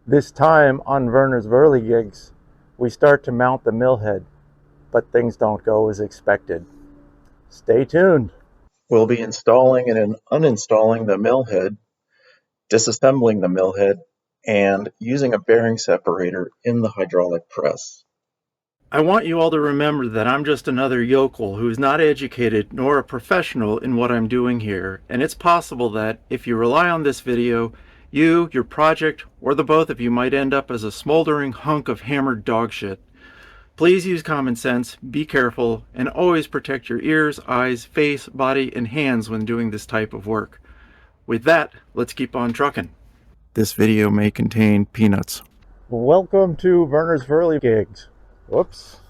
This time on Werner's Whirligigs, we start to mount the Millhead, but things don't go as expected. Stay tuned. We'll be installing and uninstalling the Millhead, disassembling the Millhead, and using a bearing separator in the hydraulic press. I want you all to remember that I'm just another yokel who's not educated nor a professional in what I'm doing here, and it's possible that if you rely on this video, you, your project, or the both of you might end up as a smoldering hunk of hammered dog shit. Please use common sense, be careful, and always protect your ears, eyes, face, body, and hands when doing this type of work. With that, let's keep on trucking. This video may contain peanuts. Welcome to Werner's Whirligigs. Whoops.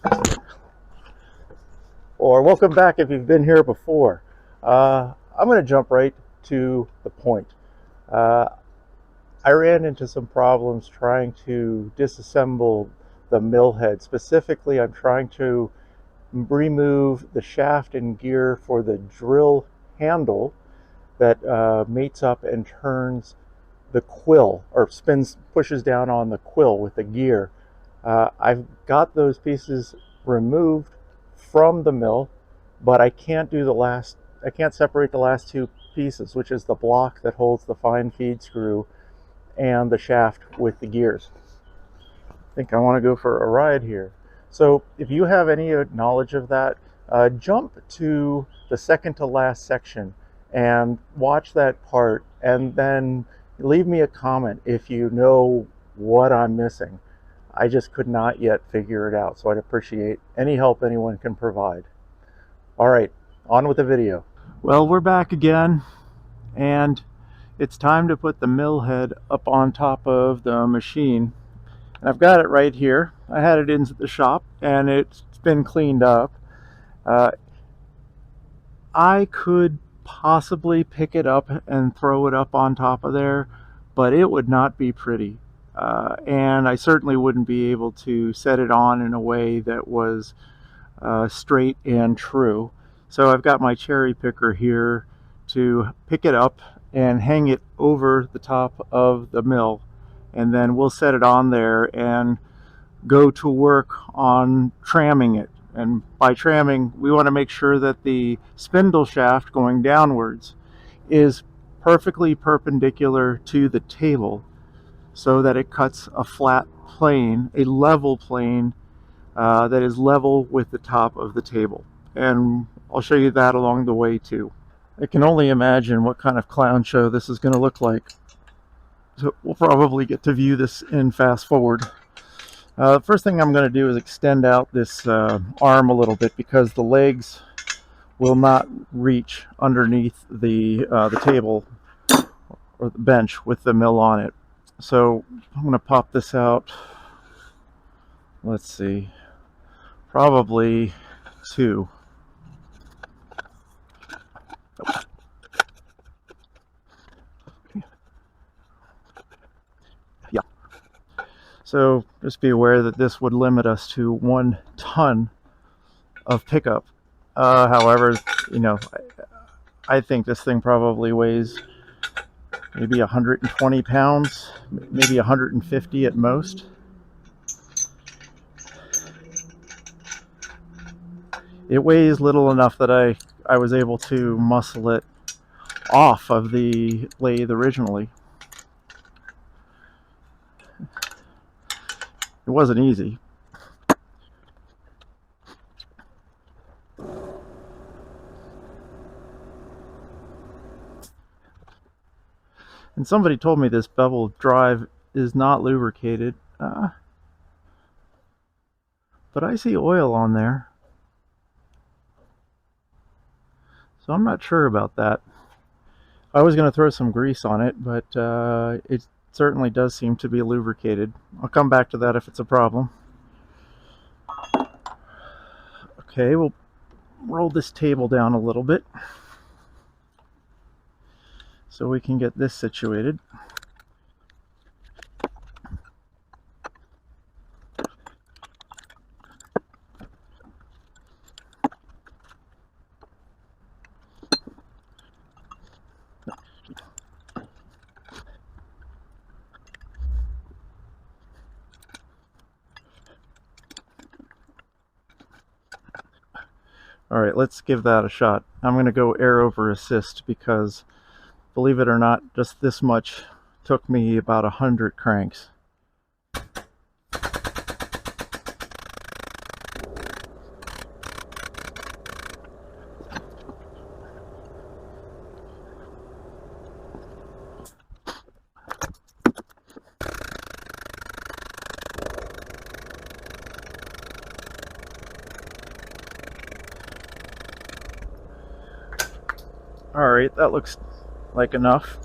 Or welcome back if you've been here before. I'm going to jump right to the point. I ran into some problems trying to disassemble the Millhead. Specifically, I'm trying to remove the shaft and gear for the drill handle that mates up and turns the quill, or pushes down on the quill with the gear. I've got those pieces removed from the mill, but I can't separate the last two pieces, which is the block that holds the fine feed screw and the shaft with the gears. I think I want to go for a ride here. So if you have any knowledge of that, jump to the second to last section and watch that part, and then leave me a comment if you know what I'm missing. I just could not yet figure it out, so I'd appreciate any help anyone can provide. All right, on with the video. Well, we're back again, and it's time to put the Millhead up on top of the machine. And I've got it right here. I had it in the shop, and it's been cleaned up. I could possibly pick it up and throw it up on top of there, but it would not be pretty. And I certainly wouldn't be able to set it on in a way that was straight and true. So I've got my cherry picker here to pick it up and hang it over the top of the mill, and then we'll set it on there and go to work on tramming it. And by tramming, we want to make sure that the spindle shaft going downwards is perfectly perpendicular to the table, so that it cuts a flat plane, a level plane that is level with the top of the table. And I'll show you that along the way too. I can only imagine what kind of clown show this is going to look like. So we'll probably get to view this in fast forward. The first thing I'm going to do is extend out this arm a little bit, because the legs will not reach underneath the table or the bench with the mill on it. So I'm going to pop this out. Let's see, probably 2. Yeah. So just be aware that this would limit us to 1 ton of pickup. However, I think this thing probably weighs maybe 120 pounds, maybe 150 at most. It weighs little enough that I was able to muscle it off of the lathe originally. It wasn't easy. And somebody told me this bevel drive is not lubricated, but I see oil on there, so I'm not sure about that. I was going to throw some grease on it, but it certainly does seem to be lubricated. I'll come back to that if it's a problem. Okay, we'll roll this table down a little bit so we can get this situated. Alright, let's give that a shot. I'm going to go air over assist because, believe it or not, just this much took me about 100 cranks. Alright, that looks like enough.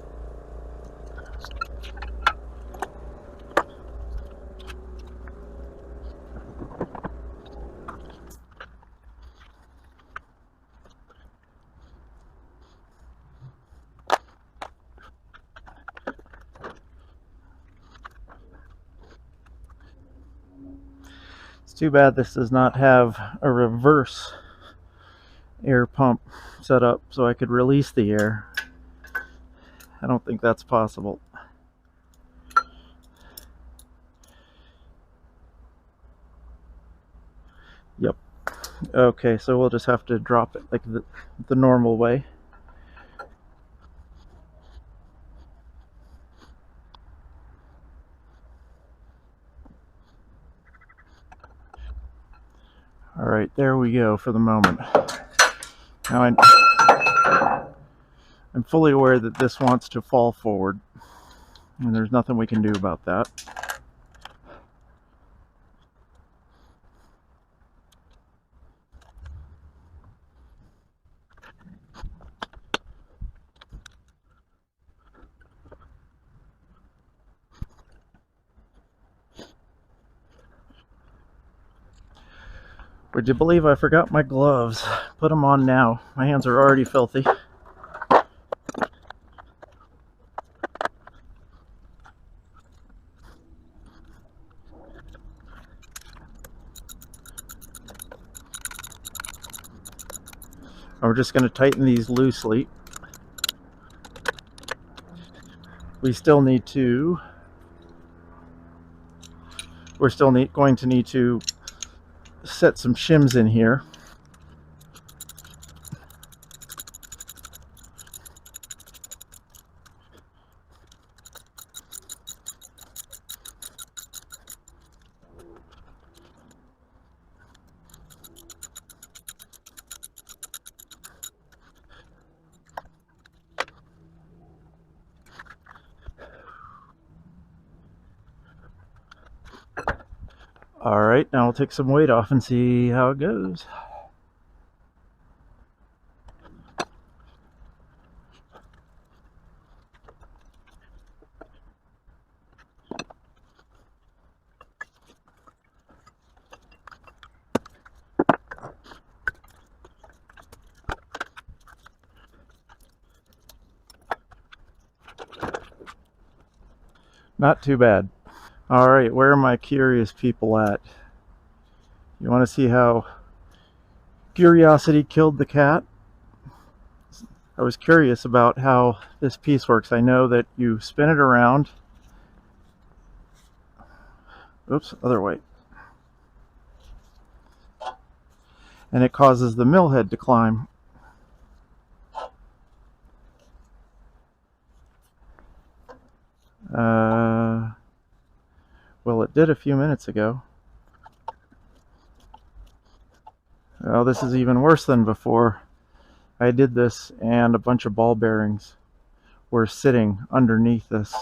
It's too bad this does not have a reverse air pump set up so I could release the air. I don't think that's possible. Yep. Okay, so we'll just have to drop it like the normal way. Alright, there we go for the moment. Now I'm fully aware that this wants to fall forward, and there's nothing we can do about that. Would you believe I forgot my gloves? Put them on now. My hands are already filthy. We're just going to tighten these loosely. We're still going to need to set some shims in here. Alright, now we'll take some weight off and see how it goes. Not too bad. Alright, where are my curious people at? You want to see how curiosity killed the cat? I was curious about how this piece works. I know that you spin it around. Oops, other way. And it causes the millhead to climb. Well, it did a few minutes ago. Well, this is even worse than before. I did this and a bunch of ball bearings were sitting underneath this.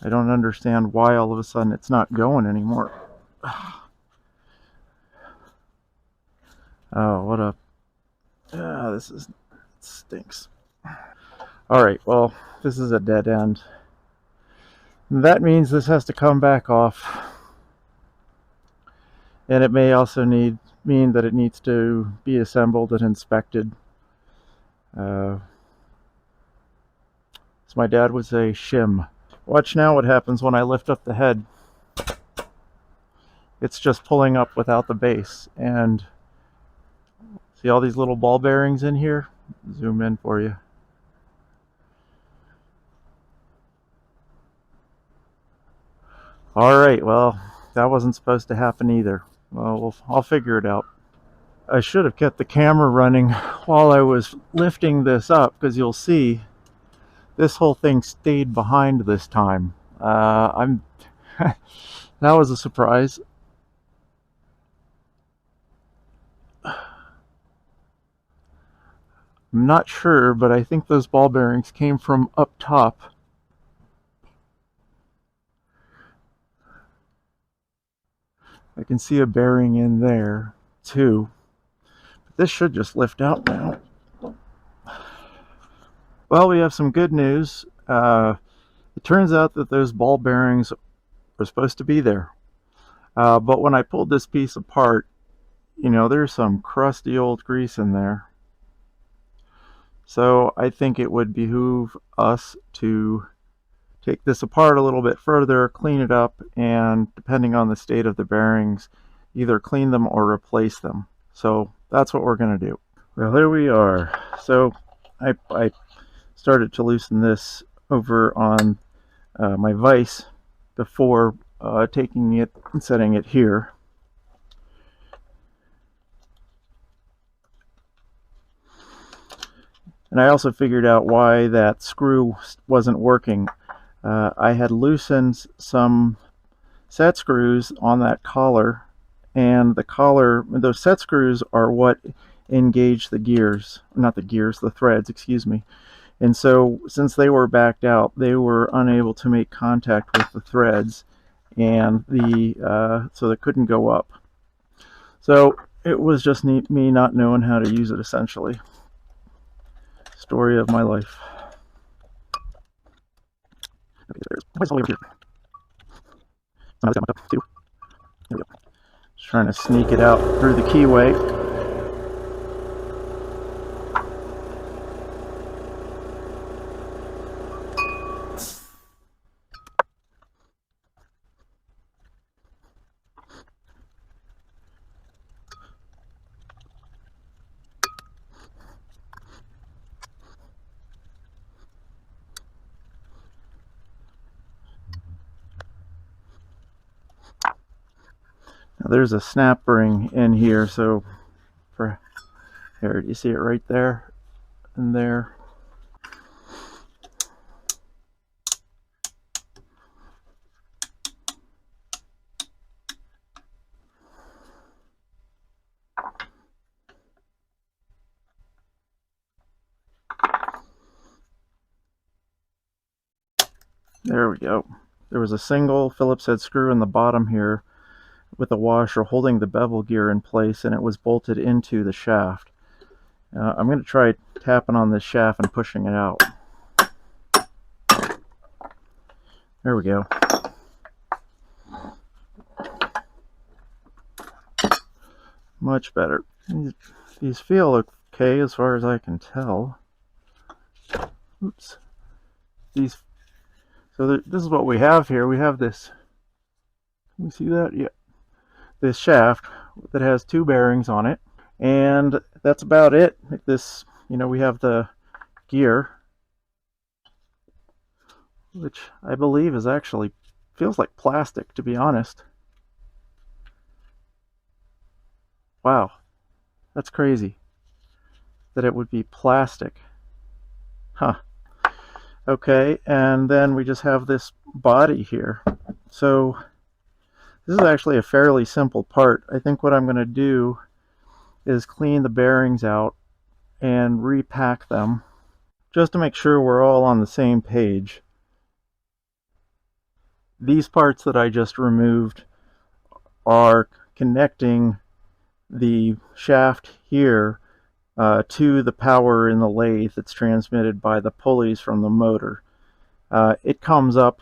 I don't understand why all of a sudden it's not going anymore. Oh, what a... this is... it stinks. Alright, well, this is a dead end. That means this has to come back off. And it may also mean that it needs to be assembled and inspected. So my dad would say shim. Watch now what happens when I lift up the head. It's just pulling up without the base. And see all these little ball bearings in here? Zoom in for you. Alright, well, that wasn't supposed to happen either. Well, I'll figure it out. I should have kept the camera running while I was lifting this up, because you'll see this whole thing stayed behind this time. I'm that was a surprise. I'm not sure, but I think those ball bearings came from up top. I can see a bearing in there too. But this should just lift out now. Well, we have some good news. It turns out that those ball bearings were supposed to be there. But when I pulled this piece apart, there's some crusty old grease in there. So I think it would behoove us to take this apart a little bit further, clean it up, and depending on the state of the bearings, either clean them or replace them. So that's what we're going to do. Well, here we are. So I started to loosen this over on my vise before taking it and setting it here. And I also figured out why that screw wasn't working. I had loosened some set screws on that collar, and those set screws are what engage the gears, not the gears, the threads, excuse me. And so since they were backed out, they were unable to make contact with the threads, and so they couldn't go up. So it was just me not knowing how to use it, essentially. Story of my life. Okay, there's over here. Oh, that's up too. There we go. Just trying to sneak it out through the keyway. Now there's a snap ring in here, so here, do you see it right there and there? There we go. There was a single Phillips head screw in the bottom here with a washer holding the bevel gear in place, and it was bolted into the shaft. I'm going to try tapping on this shaft and pushing it out. There we go. Much better. These feel okay as far as I can tell. Oops. So this is what we have here. We have this. Can you see that? Yeah. This shaft that has two bearings on it, and that's about it. We have the gear, which I believe is actually feels like plastic, to be honest. Wow, that's crazy that it would be plastic. Huh. Okay, and then we just have this body here. So this is actually a fairly simple part. I think what I'm going to do is clean the bearings out and repack them just to make sure we're all on the same page. These parts that I just removed are connecting the shaft here to the power in the lathe that's transmitted by the pulleys from the motor. It comes up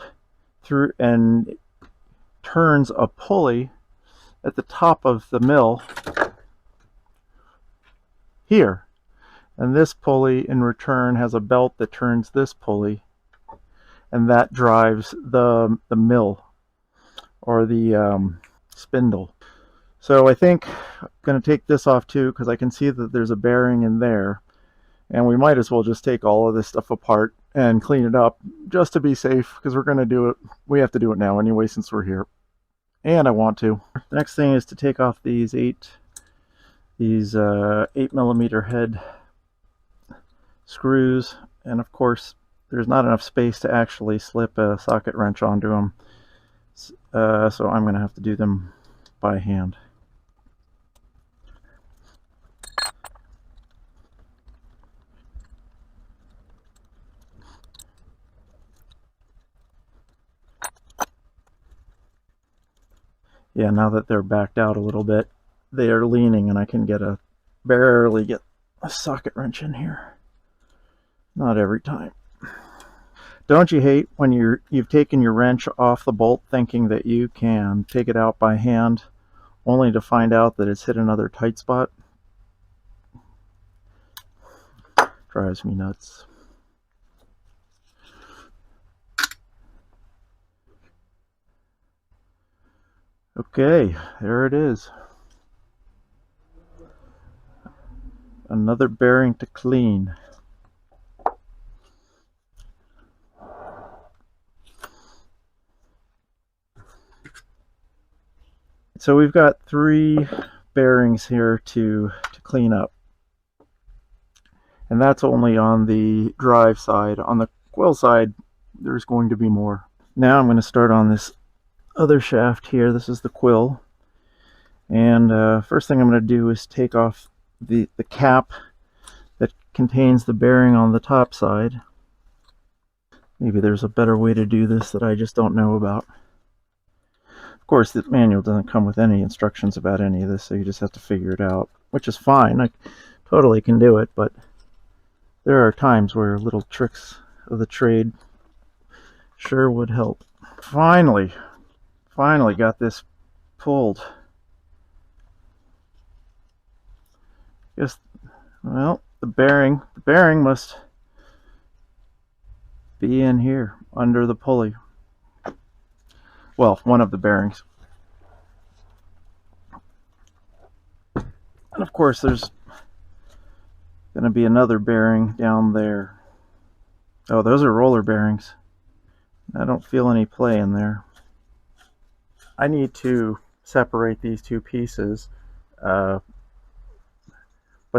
through and turns a pulley at the top of the mill here, and this pulley in return has a belt that turns this pulley, and that drives the mill or the spindle. So I think I'm going to take this off too, because I can see that there's a bearing in there, and we might as well just take all of this stuff apart and clean it up just to be safe, because we're going to do it. We have to do it now anyway since we're here, and I want to. The next thing is to take off these 8 these 8mm head screws, and of course there's not enough space to actually slip a socket wrench onto them, so I'm going to have to do them by hand. Yeah, now that they're backed out a little bit, they are leaning and I can barely get a socket wrench in here. Not every time. Don't you hate when you've taken your wrench off the bolt thinking that you can take it out by hand, only to find out that it's hit another tight spot? Drives me nuts. Okay, there it is. Another bearing to clean. So we've got 3 bearings here to clean up. And that's only on the drive side. On the Quill side, there's going to be more. Now I'm going to start on this other shaft here. This is the Quill. And first thing I'm going to do is take off the cap that contains the bearing on the top side. Maybe there's a better way to do this that I just don't know about. Of course, the manual doesn't come with any instructions about any of this, so you just have to figure it out, which is fine. I totally can do it, but there are times where little tricks of the trade sure would help. Finally got this pulled. Guess, well, the bearing must be in here under the pulley. Well, one of the bearings. And of course there's going to be another bearing down there. Oh, those are roller bearings. I don't feel any play in there. I need to separate these 2 pieces, but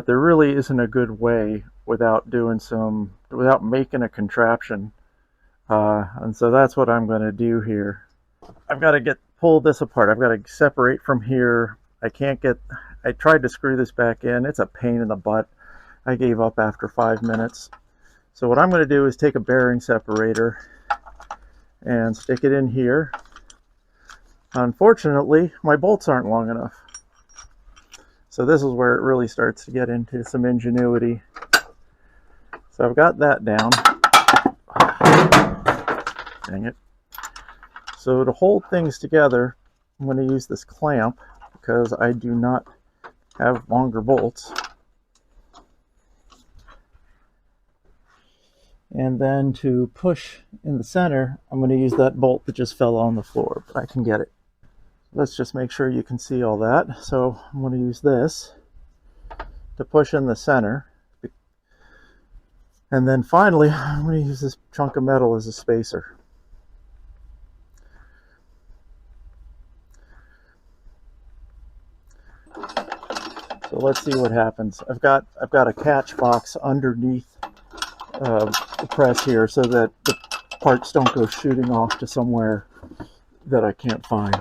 there really isn't a good way without making a contraption. And so that's what I'm going to do here. I've got to pull this apart. I've got to separate from here. I tried to screw this back in. It's a pain in the butt. I gave up after 5 minutes. So what I'm going to do is take a bearing separator and stick it in here. Unfortunately, my bolts aren't long enough. So this is where it really starts to get into some ingenuity. So I've got that down. Dang it. So to hold things together, I'm going to use this clamp because I do not have longer bolts. And then to push in the center, I'm going to use that bolt that just fell on the floor, but I can get it. Let's just make sure you can see all that. So I'm going to use this to push in the center. And then finally, I'm going to use this chunk of metal as a spacer. So let's see what happens. I've got a catch box underneath the press here so that the parts don't go shooting off to somewhere that I can't find.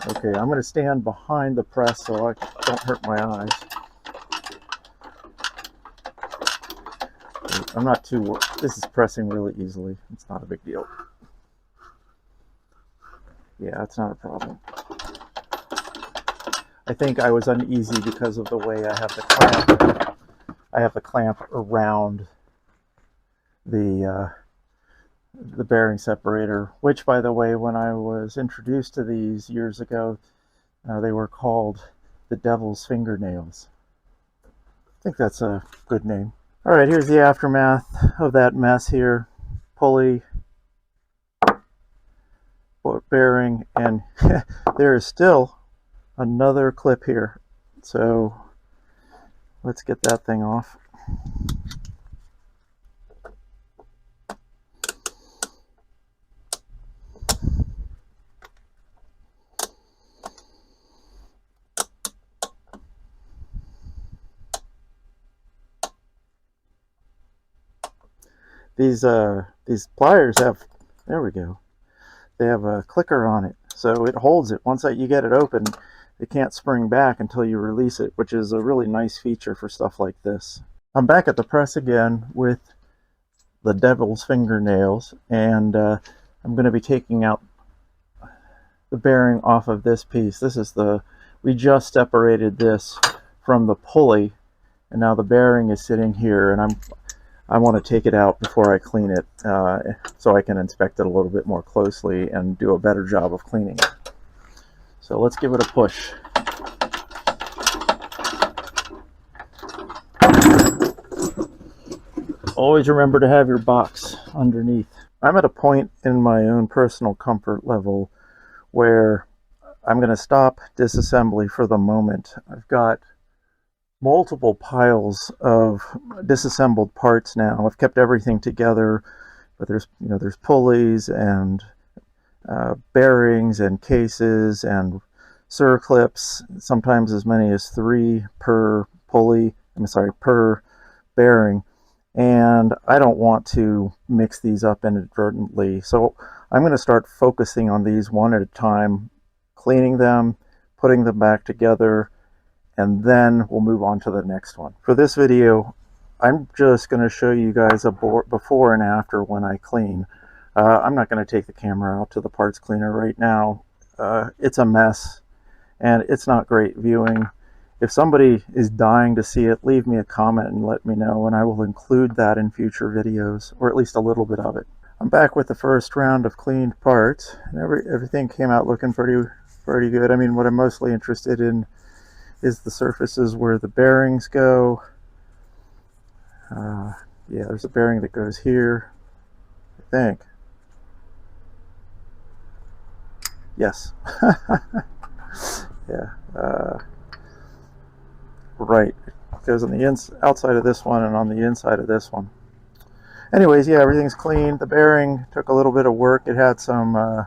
Okay, I'm going to stand behind the press so I don't hurt my eyes. I'm not too, this is pressing really easily. It's not a big deal. Yeah, it's not a problem. I think I was uneasy because of the way I have the clamp. I have the clamp around the bearing separator, which, by the way, when I was introduced to these years ago, they were called the Devil's Fingernails. I think that's a good name. All right, here's the aftermath of that mess here. Pulley, bearing, and there is still another clip here. So let's get that thing off. These pliers have, there we go, they have a clicker on it, so it holds it. Once you get it open, it can't spring back until you release it, which is a really nice feature for stuff like this. I'm back at the press again with the devil's fingernails, and I'm going to be taking out the bearing off of this piece. This is we just separated this from the pulley, and now the bearing is sitting here, and I want to take it out before I clean it, so I can inspect it a little bit more closely and do a better job of cleaning it. So let's give it a push. Always remember to have your box underneath. I'm at a point in my own personal comfort level where I'm going to stop disassembly for the moment. I've got multiple piles of disassembled parts now. I've kept everything together, but there's pulleys and bearings and cases and circlips, sometimes as many as 3 per pulley, per bearing, and I don't want to mix these up inadvertently. So I'm going to start focusing on these one at a time, cleaning them, putting them back together, and then we'll move on to the next one. For this video, I'm just going to show you guys a before and after when I clean. I'm not going to take the camera out to the parts cleaner right now. It's a mess, and it's not great viewing. If somebody is dying to see it, leave me a comment and let me know, and I will include that in future videos, or at least a little bit of it. I'm back with the first round of cleaned parts, and everything came out looking pretty good. I mean, what I'm mostly interested in is the surfaces where the bearings go. Yeah, there's a bearing that goes here, I think. Yes. Yeah. Right. It goes on the outside of this one and on the inside of this one. Anyways, yeah, everything's clean. The bearing took a little bit of work. It had some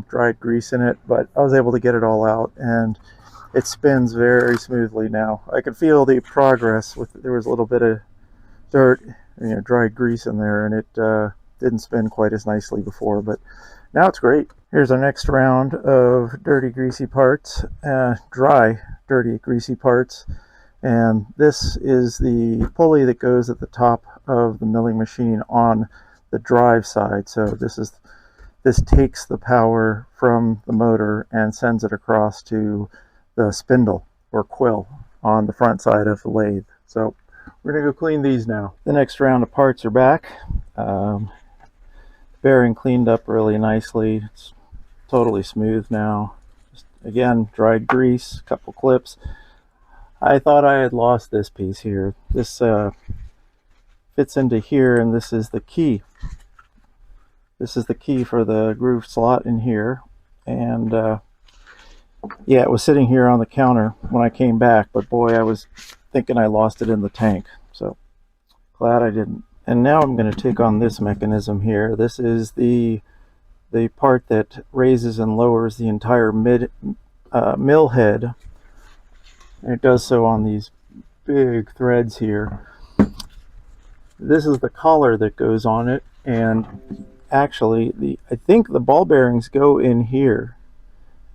dried grease in it, but I was able to get it all out, and it spins very smoothly now. I could feel the progress. There was a little bit of dirt, dried grease in there, and it didn't spin quite as nicely before, but now it's great. Here's our next round of dirty, greasy parts, dry, dirty, greasy parts, and this is the pulley that goes at the top of the milling machine on the drive side. So this takes the power from the motor and sends it across to the spindle or quill on the front side of the lathe. So we're going to go clean these now. The next round of parts are back. Bearing cleaned up really nicely. It's totally smooth now. Just, again, dried grease, a couple clips. I thought I had lost this piece here. This fits into here, and this is the key. This is the key for the groove slot in here, and yeah, it was sitting here on the counter when I came back, but boy, I was thinking I lost it in the tank, so glad I didn't. And now I'm going to take on this mechanism here. This is the part that raises and lowers the entire mill head, and it does so on these big threads here. This is the collar that goes on it, and actually I think the ball bearings go in here.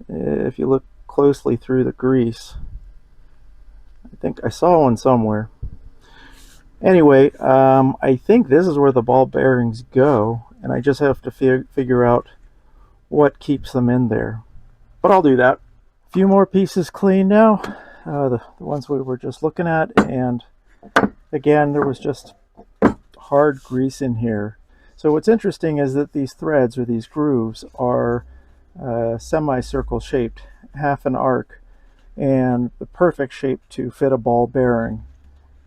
If you look closely through the grease, I think I saw one somewhere. Anyway, I think this is where the ball bearings go, and I just have to figure out what keeps them in there. But I'll do that. A few more pieces clean now, the ones we were just looking at, and again, there was just hard grease in here. So what's interesting is that these threads, or these grooves, are semicircle shaped, half an arc, and the perfect shape to fit a ball bearing.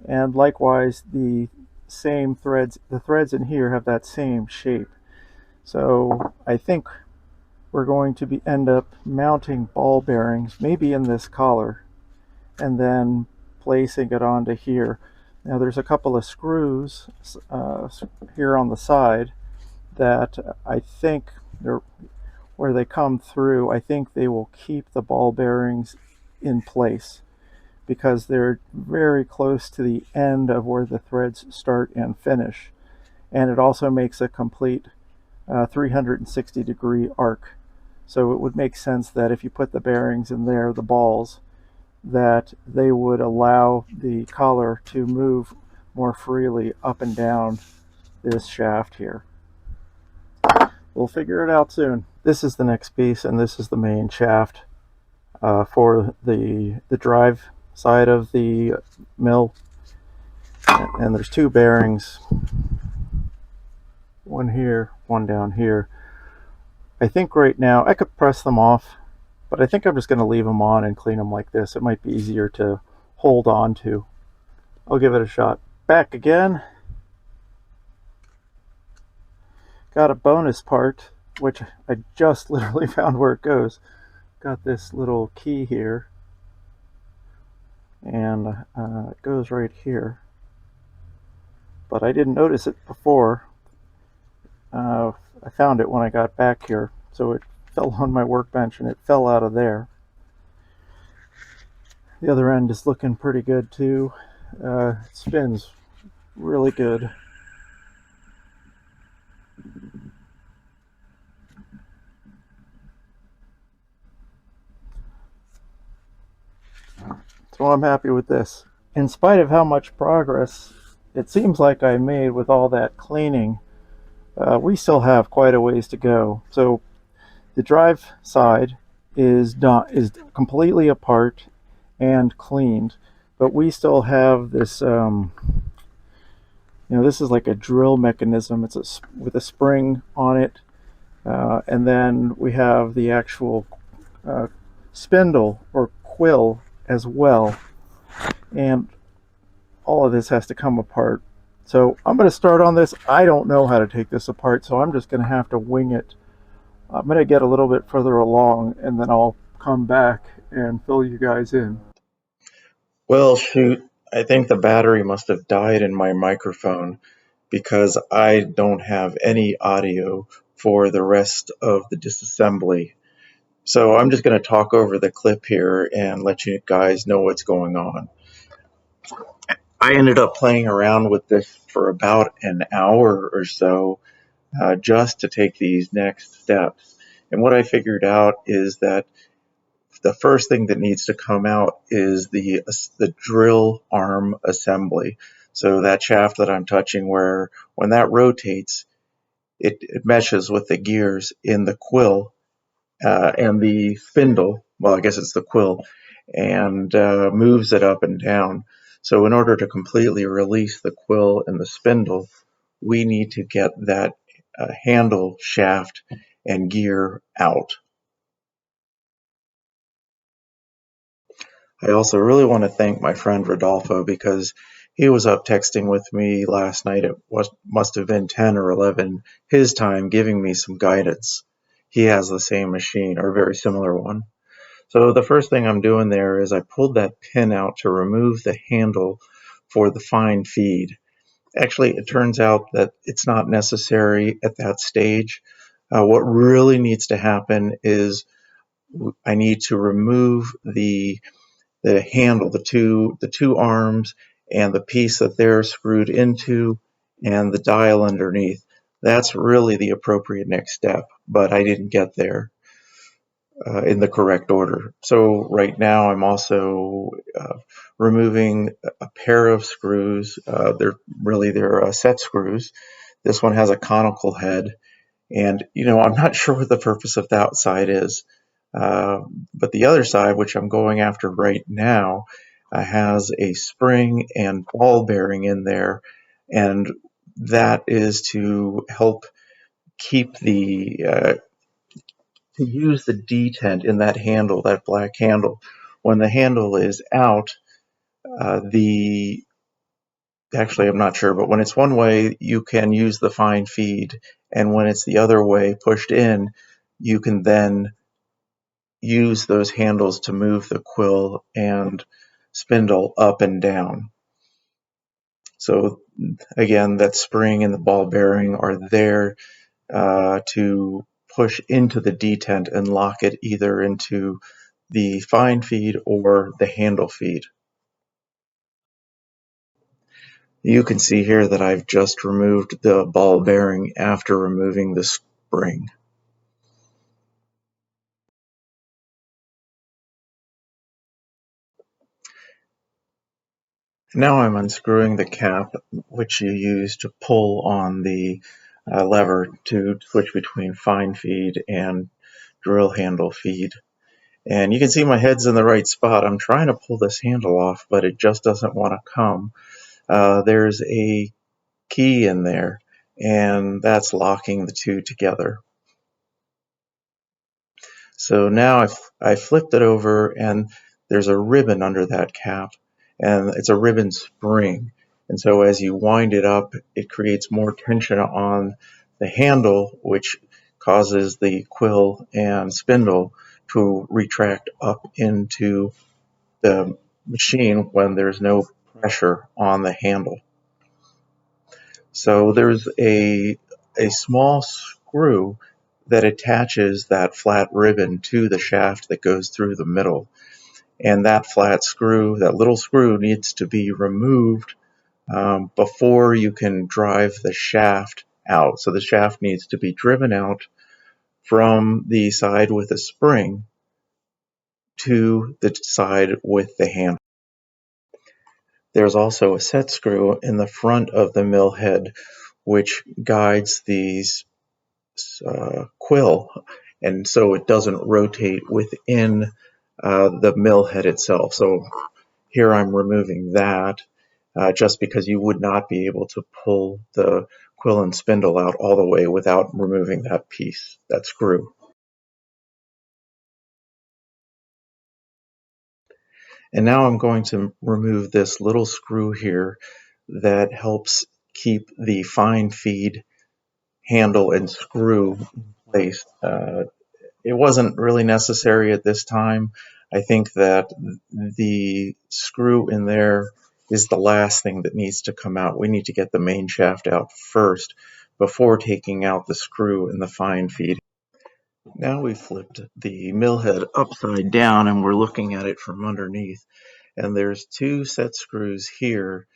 And likewise, the threads in here have that same shape. So I think we're going to end up mounting ball bearings, maybe in this collar, and then placing it onto here. Now there's a couple of screws here on the side that I think where they come through, I think they will keep the ball bearings in place, because they're very close to the end of where the threads start and finish. and it also makes a complete 360-degree arc. So it would make sense that if you put the bearings in there, the balls, that they would allow the collar to move more freely up and down this shaft here. We'll figure it out soon. This is the next piece, and this is the main shaft for the drive side of the mill. And there's two bearings, one here, one down here. I think right now I could press them off, but I think I'm just going to leave them on and clean them like this. It might be easier to hold on to. I'll give it a shot. Back again. Got a bonus part, which I just literally found where it goes. Got this little key here, and it goes right here. But I didn't notice it before. I found it when I got back here, so it fell on my workbench and it fell out of there. The other end is looking pretty good too. It spins really good. So I'm happy with this. In spite of how much progress it seems like I made with all that cleaning, we still have quite a ways to go. So the drive side is completely apart and cleaned, but we still have this. This is like a drill mechanism. It's with a spring on it, and then we have the actual spindle or quill as well, and all of this has to come apart. So I'm going to start on this. I don't know how to take this apart, so I'm just going to have to wing it. I'm going to get a little bit further along, and then I'll come back and fill you guys in. Well, shoot, I think the battery must have died in my microphone because I don't have any audio for the rest of the disassembly. So I'm just going to talk over the clip here and let you guys know what's going on. I ended up playing around with this for about an hour or so just to take these next steps. And what I figured out is that the first thing that needs to come out is the drill arm assembly. So that shaft that I'm touching, where when that rotates, it meshes with the gears in the quill and the spindle. Well, I guess it's the quill, and moves it up and down. So in order to completely release the quill and the spindle, we need to get that handle, shaft, and gear out. I also really want to thank my friend Rodolfo because he was up texting with me last night. It must have been 10 or 11 his time, giving me some guidance. He has the same machine or a very similar one. So the first thing I'm doing there is I pulled that pin out to remove the handle for the fine feed. Actually, it turns out that it's not necessary at that stage. What really needs to happen is I need to remove the handle, the two arms, and the piece that they're screwed into, and the dial underneath. That's really the appropriate next step, but I didn't get there in the correct order. So right now I'm also removing a pair of screws. They're set screws. This one has a conical head, and I'm not sure what the purpose of that side is. But the other side, which I'm going after right now, has a spring and ball bearing in there, and that is to help keep to use the detent in that handle, that black handle. When the handle is out, actually I'm not sure, but when it's one way, you can use the fine feed, and when it's the other way, pushed in, you can then use those handles to move the quill and spindle up and down. So again, that spring and the ball bearing are there to push into the detent and lock it either into the fine feed or the handle feed. You can see here that I've just removed the ball bearing after removing the spring. Now I'm unscrewing the cap, which you use to pull on the lever to switch between fine feed and drill handle feed. And you can see my head's in the right spot. I'm trying to pull this handle off, but it just doesn't want to come. There's a key in there, and that's locking the two together. So now I flipped it over, and there's a ribbon under that cap, and it's a ribbon spring. And so as you wind it up, it creates more tension on the handle, which causes the quill and spindle to retract up into the machine when there's no pressure on the handle. So there's a small screw that attaches that flat ribbon to the shaft that goes through the middle. And that flat screw, that little screw, needs to be removed before you can drive the shaft out. So the shaft needs to be driven out from the side with a spring to the side with the handle. There's also a set screw in the front of the mill head which guides these quill, and so it doesn't rotate within the mill head itself. So here I'm removing that just because you would not be able to pull the quill and spindle out all the way without removing that piece, that screw. And now I'm going to remove this little screw here that helps keep the fine feed handle and screw in place. It wasn't really necessary at this time. I think that the screw in there is the last thing that needs to come out. We need to get the main shaft out first before taking out the screw in the fine feed. Now we flipped the mill head upside down and we're looking at it from underneath. And there's two set screws here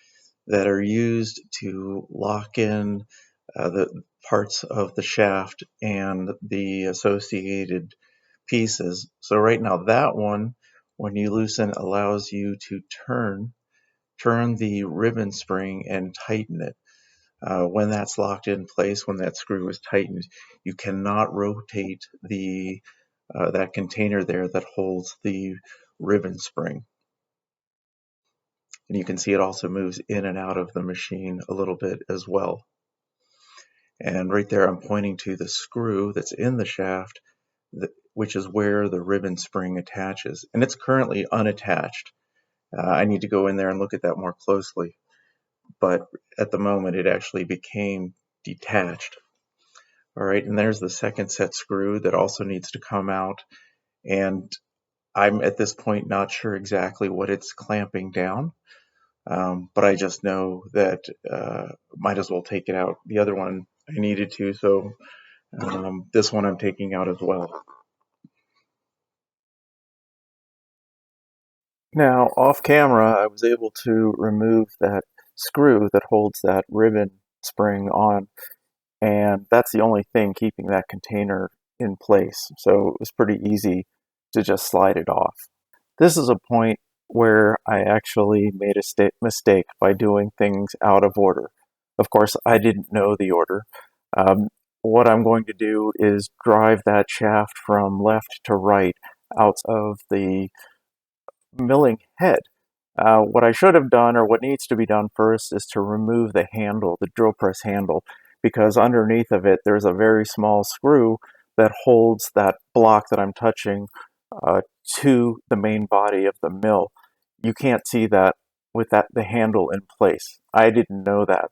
that are used to lock in the parts of the shaft and the associated pieces. So right now that one, when you loosen, allows you to turn the ribbon spring and tighten it. When that's locked in place, when that screw is tightened, you cannot rotate the that container there that holds the ribbon spring. And you can see it also moves in and out of the machine a little bit as well. And right there, I'm pointing to the screw that's in the shaft, which is where the ribbon spring attaches. And it's currently unattached. I need to go in there and look at that more closely. But at the moment, it actually became detached. All right, and there's the second set screw that also needs to come out. And I'm at this point not sure exactly what it's clamping down. But I just know that might as well take it out. The other one I needed to, so this one I'm taking out as well. Now, off camera, I was able to remove that screw that holds that ribbon spring on, and that's the only thing keeping that container in place. So it was pretty easy to just slide it off. This is a point where I actually made a mistake by doing things out of order. Of course, I didn't know the order. Um, what I'm going to do is drive that shaft from left to right out of the milling head. What I should have done, or what needs to be done first, is to remove the handle, the drill press handle, because underneath of it there's a very small screw that holds that block that I'm touching to the main body of the mill. You can't see that with the handle in place. I didn't know that.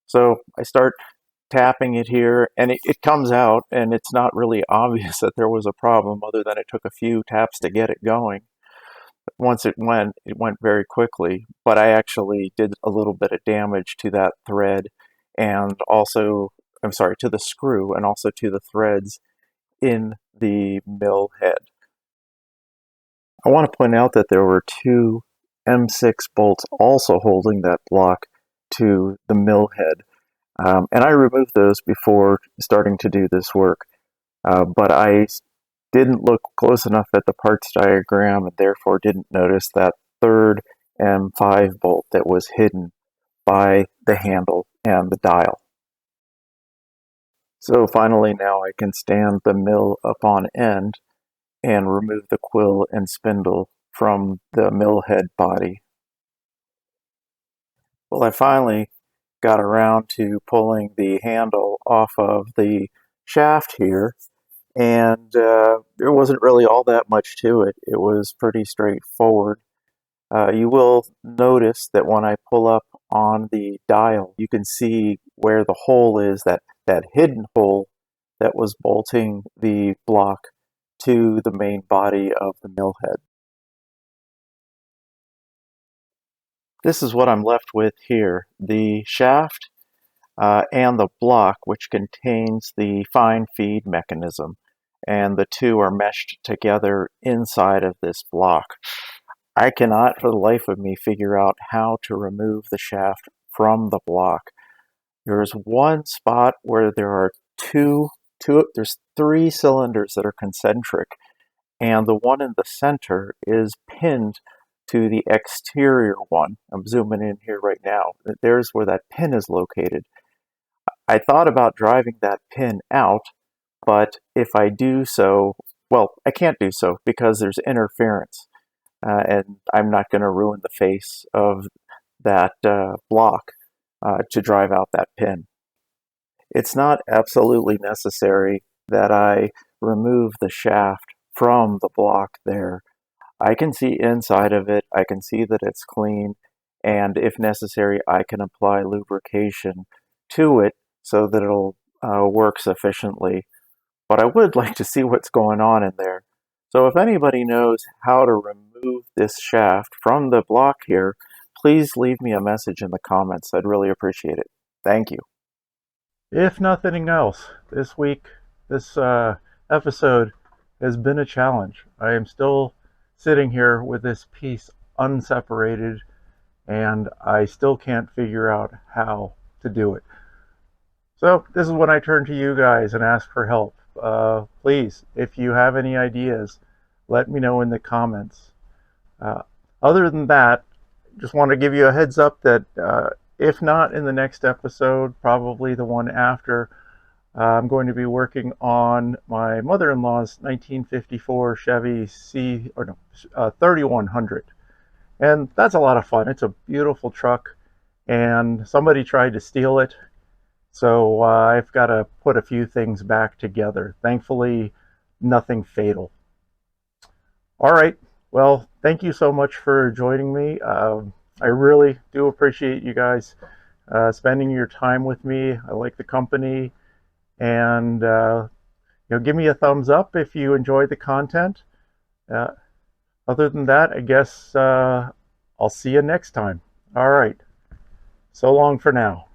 So I start tapping it here, and it comes out, and it's not really obvious that there was a problem other than it took a few taps to get it going. Once it went very quickly, but I actually did a little bit of damage to that thread and also, I'm sorry, to the screw and also to the threads in the mill head. I want to point out that there were two M6 bolts also holding that block to the Millhead. And I removed those before starting to do this work. But I didn't look close enough at the parts diagram and therefore didn't notice that third M5 bolt that was hidden by the handle and the dial. So finally now I can stand the mill up on end and remove the quill and spindle from the Millhead body. Well, I finally got around to pulling the handle off of the shaft here, and there wasn't really all that much to it. It was pretty straightforward. You will notice that when I pull up on the dial, you can see where the hole is, that hidden hole that was bolting the block to the main body of the millhead. This is what I'm left with here. The shaft and the block, which contains the fine feed mechanism, and the two are meshed together inside of this block. I cannot for the life of me figure out how to remove the shaft from the block. There's one spot where there are there's three cylinders that are concentric, and the one in the center is pinned to the exterior one. I'm zooming in here right now. There's where that pin is located. I thought about driving that pin out, but if I do so, well, I can't do so because there's interference, and I'm not going to ruin the face of that block to drive out that pin. It's not absolutely necessary that I remove the shaft from the block there. I can see inside of it, I can see that it's clean, and if necessary, I can apply lubrication to it so that it'll work sufficiently. But I would like to see what's going on in there. So if anybody knows how to remove this shaft from the block here, please leave me a message in the comments. I'd really appreciate it. Thank you. If nothing else, this week, this episode has been a challenge. I am still sitting here with this piece unseparated, and I still can't figure out how to do it. So this is when I turn to you guys and ask for help. Please, if you have any ideas, let me know in the comments. Uh, Other than that, just want to give you a heads up that if not in the next episode, probably the one after, I'm going to be working on my mother-in-law's 1954 Chevy 3100. And that's a lot of fun. It's a beautiful truck, and somebody tried to steal it. So I've got to put a few things back together. Thankfully, nothing fatal. All right. Well, thank you so much for joining me. I really do appreciate you guys spending your time with me. I like the company, and give me a thumbs up if you enjoyed the content. Uh, Other than that, I guess I'll see you next time. All right. So long for now.